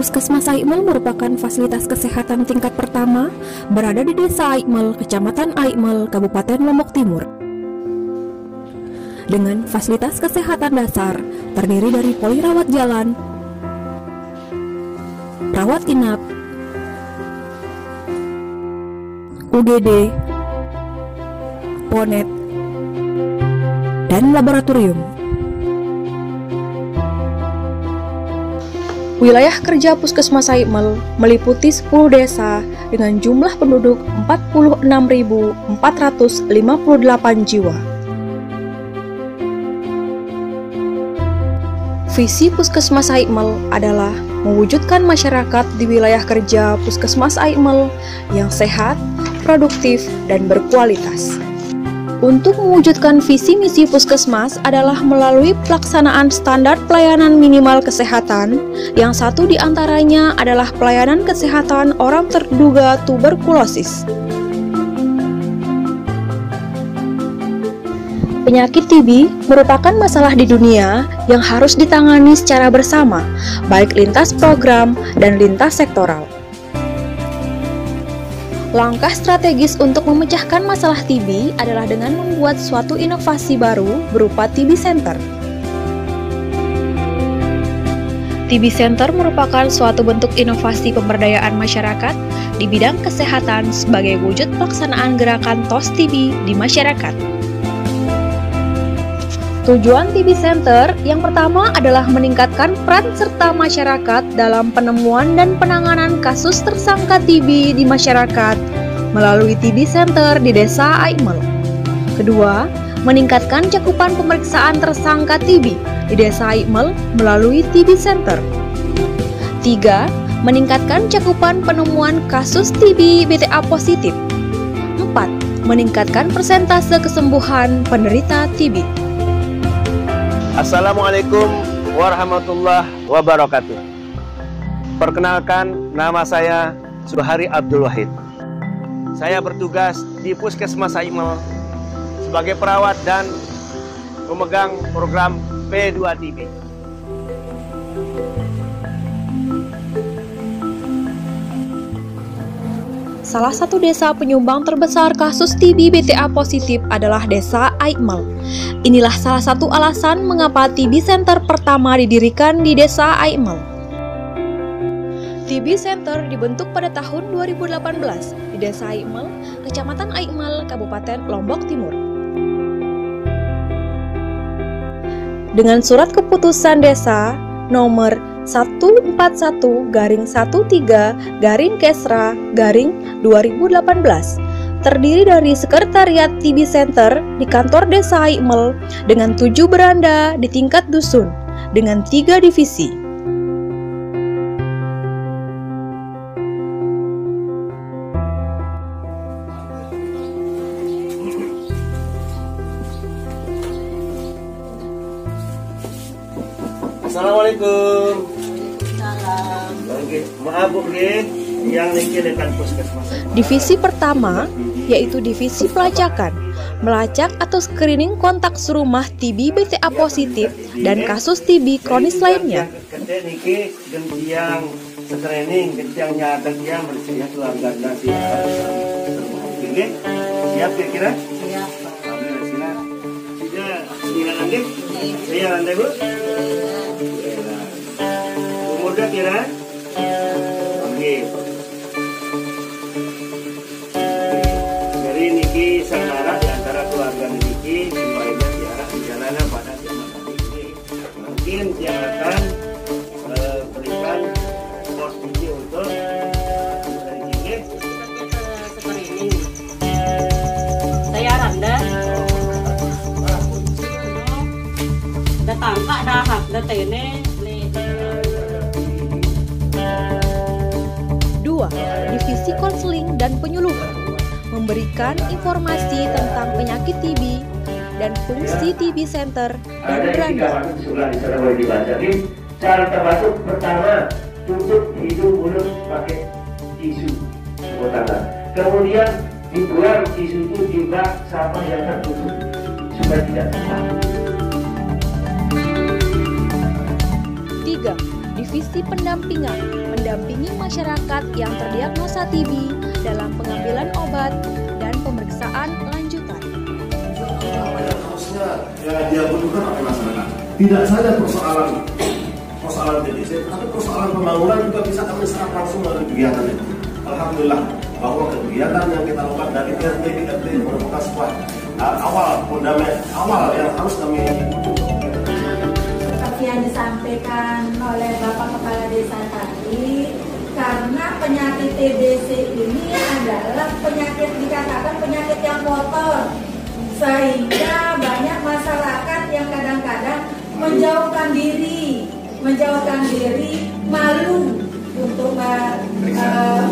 Puskesmas Aikmel merupakan fasilitas kesehatan tingkat pertama berada di Desa Aikmel, Kecamatan Aikmel, Kabupaten Lombok Timur. Dengan fasilitas kesehatan dasar terdiri dari poli rawat jalan, rawat inap, UGD, ponet, dan laboratorium. Wilayah kerja Puskesmas Aikmel meliputi 10 desa dengan jumlah penduduk 46.458 jiwa. Visi Puskesmas Aikmel adalah mewujudkan masyarakat di wilayah kerja Puskesmas Aikmel yang sehat, produktif, dan berkualitas. Untuk mewujudkan visi misi Puskesmas adalah melalui pelaksanaan standar pelayanan minimal kesehatan, yang satu diantaranya adalah pelayanan kesehatan orang terduga tuberkulosis. Penyakit TB merupakan masalah di dunia yang harus ditangani secara bersama, baik lintas program dan lintas sektoral. Langkah strategis untuk memecahkan masalah TB adalah dengan membuat suatu inovasi baru berupa TB Center. TB Center merupakan suatu bentuk inovasi pemberdayaan masyarakat di bidang kesehatan sebagai wujud pelaksanaan gerakan TOS TB di masyarakat. Tujuan TB Center yang pertama adalah meningkatkan peran serta masyarakat dalam penemuan dan penanganan kasus tersangka TB di masyarakat melalui TB Center di Desa Aikmel. Kedua, meningkatkan cakupan pemeriksaan tersangka TB di Desa Aikmel melalui TB Center. Tiga, meningkatkan cakupan penemuan kasus TB BTA positif. 4. Meningkatkan persentase kesembuhan penderita TB. Assalamualaikum warahmatullahi wabarakatuh. Perkenalkan, nama saya Suhari Abdul Wahid. Saya bertugas di Puskesmas Aikmel sebagai perawat dan pemegang program P2TB. Salah satu desa penyumbang terbesar kasus TB BTA positif adalah Desa Aikmel. Inilah salah satu alasan mengapa TB Center pertama didirikan di Desa Aikmel. TB Center dibentuk pada tahun 2018 di Desa Aikmel, Kecamatan Aikmel, Kabupaten Lombok Timur. Dengan surat keputusan desa nomor 141-13-Kesra-2018 terdiri dari Sekretariat TB Center di kantor Desa Aikmel dengan 7 beranda di tingkat dusun dengan 3 divisi. Assalamualaikum. Salam. Maaf Bu, yang dikirimkan Puskesmas. Divisi pertama yaitu divisi pelacakan, melacak atau screening kontak serumah TB BTA positif dan kasus TB kronis lainnya. Niki yang screening, yang nyata dia bersih keluarga nasi. Siap kira-kira? Siap. Sudah lantai? Saya lantai Bu. Umurnya kira? Oke. Jadi niki sekarang di antara keluarga niki supaya jarak di jalanan pada zaman ini mungkin dia akan berikan pos ini untuk dari sini seperti ini. Saya Randa. Datang Pak dahak datene. 2. Divisi konseling dan penyuluhan, memberikan informasi tentang penyakit TB dan fungsi TB Center dan beranda. Cara termasuk pertama, tutup hidung mulut pakai tisu tangan. Kemudian dibuang tisu itu di bak sampah yang tertutup supaya tidak tumpah. 3. Divisi Pendampingan mendampingi masyarakat yang terdiagnosa TB dalam pengambilan obat dan pemeriksaan lanjutan. Harusnya dia butuhkan apa masyarakat. Tidak saja persoalan TBC, tapi persoalan pembangunan juga bisa kami serap langsung dari kegiatan itu. Alhamdulillah bahwa kegiatan yang kita lakukan dari RT ke RT merupakan sebuah fundament awal yang harus kami. Seperti yang disampaikan oleh Bapak Kepala Desa tadi, karena penyakit TBC ini adalah penyakit, dikatakan penyakit yang kotor, sehingga banyak masyarakat yang kadang-kadang menjauhkan diri, malu untuk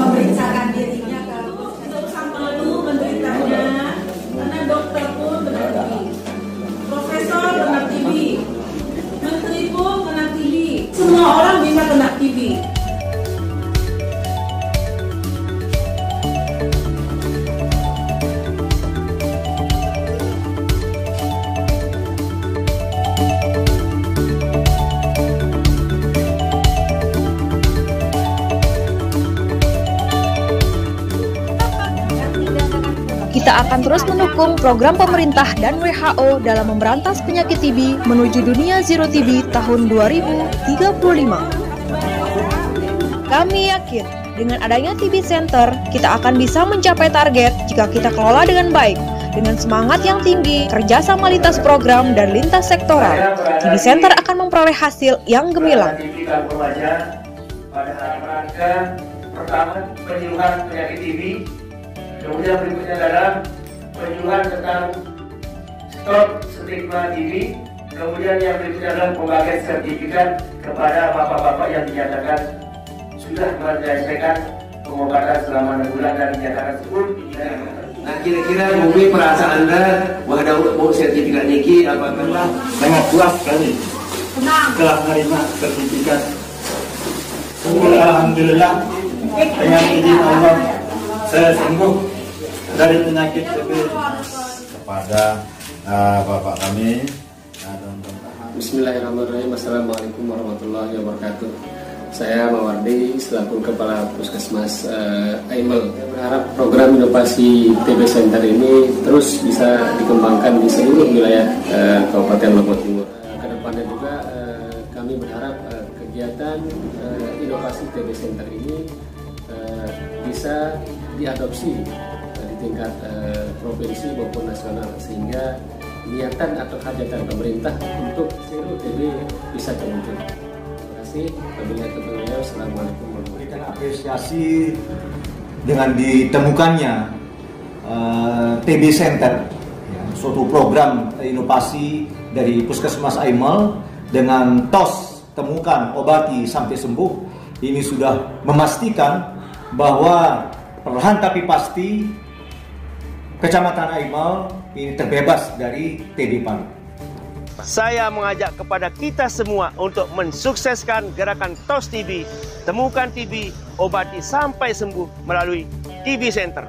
memeriksakan dirinya. Tidak usah malu menderitanya, karena dokter pun kena TB, profesor kena TB, menteri pun kena TB, semua orang bisa kena TB. Kita akan terus mendukung program pemerintah dan WHO dalam memberantas penyakit TB menuju dunia zero TB tahun 2035. Kami yakin dengan adanya TB Center, kita akan bisa mencapai target jika kita kelola dengan baik, dengan semangat yang tinggi, kerjasama lintas program dan lintas sektoral. TB Center akan memperoleh hasil yang gemilang. Pada rangka pertama penyuluhan penyakit TB. Kemudian berikutnya adalah penyuluhan tentang stop stigma TB. Kemudian yang berikutnya adalah pembagian sertifikat kepada bapak-bapak yang dinyatakan sudah menyelesaikan pengobatan selama 6 bulan dan dinyatakan sembuh. Nah, kira-kira mungkin perasaan Anda ada mau sertifikat niki apakah Sangat puas sekali telah menerima sertifikat. Alhamdulillah dengan izin Allah saya sembuh dari penyakit TB. Kepada Bapak kami, Bismillahirrahmanirrahim. Assalamualaikum warahmatullahi wabarakatuh. Saya Mawardi selaku Kepala Puskesmas Aimel. Berharap program inovasi TB Center ini terus bisa dikembangkan di seluruh wilayah Kabupaten Lombok Timur. Kedepannya juga kami berharap kegiatan inovasi TB Center ini bisa diadopsi di tingkat provinsi maupun nasional, sehingga niatan atau hajatan pemerintah untuk zero TB bisa terwujud. Terima kasih. Wabillahi taufiq. Assalamualaikum warahmatullahi wabarakatuh. Apresiasi dengan ditemukannya TB Center, suatu program inovasi dari Puskesmas Aimel dengan TOS temukan, obati sampai sembuh. Ini sudah memastikan bahwa perlahan tapi pasti Kecamatan Aimel ini terbebas dari TB paru. Saya mengajak kepada kita semua untuk mensukseskan gerakan TOS TB, temukan TB, obati sampai sembuh melalui TB Center.